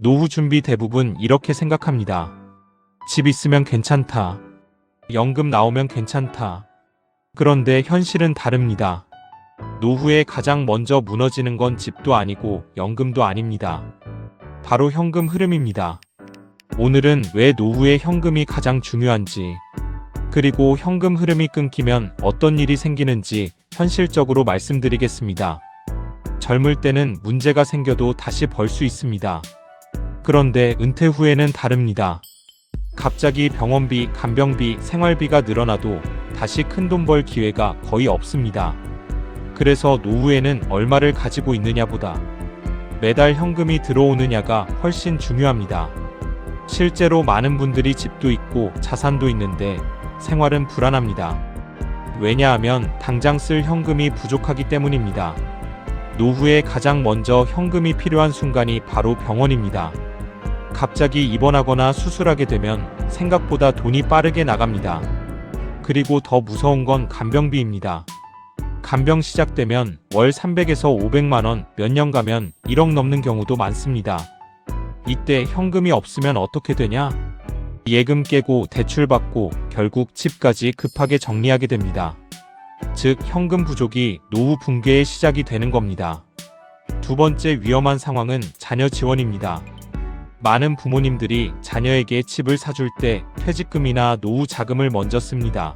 노후 준비 대부분 이렇게 생각합니다. 집 있으면 괜찮다. 연금 나오면 괜찮다. 그런데 현실은 다릅니다. 노후에 가장 먼저 무너지는 건 집도 아니고 연금도 아닙니다. 바로 현금 흐름입니다. 오늘은 왜 노후에 현금이 가장 중요한지, 그리고 현금 흐름이 끊기면 어떤 일이 생기는지 현실적으로 말씀드리겠습니다. 젊을 때는 문제가 생겨도 다시 벌 수 있습니다. 그런데 은퇴 후에는 다릅니다. 갑자기 병원비, 간병비, 생활비가 늘어나도 다시 큰돈 벌 기회가 거의 없습니다. 그래서 노후에는 얼마를 가지고 있느냐보다 매달 현금이 들어오느냐가 훨씬 중요합니다. 실제로 많은 분들이 집도 있고 자산도 있는데 생활은 불안합니다. 왜냐하면 당장 쓸 현금이 부족하기 때문입니다. 노후에 가장 먼저 현금이 필요한 순간이 바로 병원입니다. 갑자기 입원하거나 수술하게 되면 생각보다 돈이 빠르게 나갑니다. 그리고 더 무서운 건 간병비입니다. 간병 시작되면 월 300에서 500만원, 몇 년 가면 1억 넘는 경우도 많습니다. 이때 현금이 없으면 어떻게 되냐? 예금 깨고 대출 받고 결국 집까지 급하게 정리하게 됩니다. 즉, 현금 부족이 노후 붕괴의 시작이 되는 겁니다. 두 번째 위험한 상황은 자녀 지원입니다. 많은 부모님들이 자녀에게 집을 사줄 때 퇴직금이나 노후 자금을 먼저 씁니다.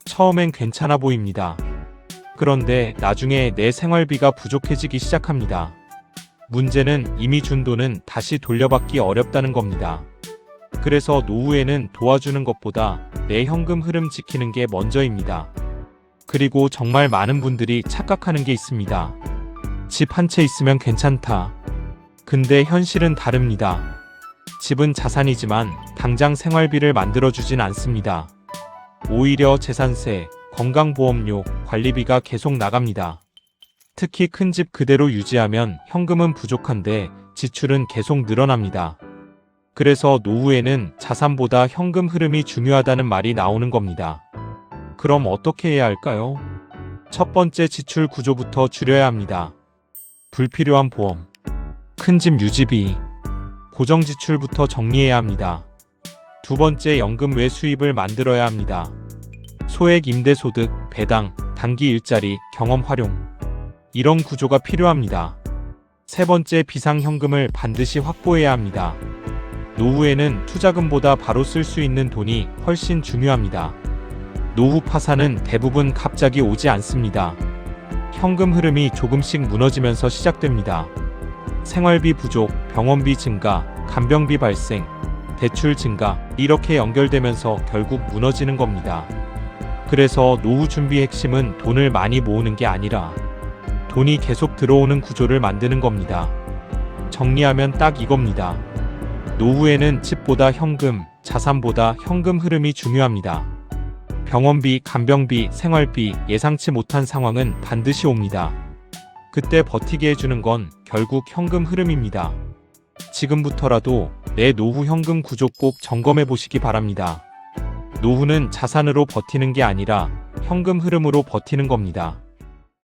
처음엔 괜찮아 보입니다. 그런데 나중에 내 생활비가 부족해지기 시작합니다. 문제는 이미 준 돈은 다시 돌려받기 어렵다는 겁니다. 그래서 노후에는 도와주는 것보다 내 현금 흐름 지키는 게 먼저입니다. 그리고 정말 많은 분들이 착각하는 게 있습니다. 집 한 채 있으면 괜찮다. 근데 현실은 다릅니다. 집은 자산이지만 당장 생활비를 만들어주진 않습니다. 오히려 재산세, 건강보험료, 관리비가 계속 나갑니다. 특히 큰 집 그대로 유지하면 현금은 부족한데 지출은 계속 늘어납니다. 그래서 노후에는 자산보다 현금 흐름이 중요하다는 말이 나오는 겁니다. 그럼 어떻게 해야 할까요? 첫 번째, 지출 구조부터 줄여야 합니다. 불필요한 보험, 큰 집 유지비, 고정 지출부터 정리해야 합니다. 두 번째, 연금 외 수입을 만들어야 합니다. 소액 임대소득, 배당, 단기 일자리, 경험 활용, 이런 구조가 필요합니다. 세 번째, 비상현금을 반드시 확보해야 합니다. 노후에는 투자금보다 바로 쓸 수 있는 돈이 훨씬 중요합니다. 노후 파산은 대부분 갑자기 오지 않습니다. 현금 흐름이 조금씩 무너지면서 시작됩니다. 생활비 부족, 병원비 증가, 간병비 발생, 대출 증가, 이렇게 연결되면서 결국 무너지는 겁니다. 그래서 노후 준비 핵심은 돈을 많이 모으는 게 아니라 돈이 계속 들어오는 구조를 만드는 겁니다. 정리하면 딱 이겁니다. 노후에는 집보다 현금, 자산보다 현금 흐름이 중요합니다. 병원비, 간병비, 생활비, 예상치 못한 상황은 반드시 옵니다. 그때 버티게 해주는 건 결국 현금 흐름입니다. 지금부터라도 내 노후 현금 구조 꼭 점검해 보시기 바랍니다. 노후는 자산으로 버티는 게 아니라 현금 흐름으로 버티는 겁니다.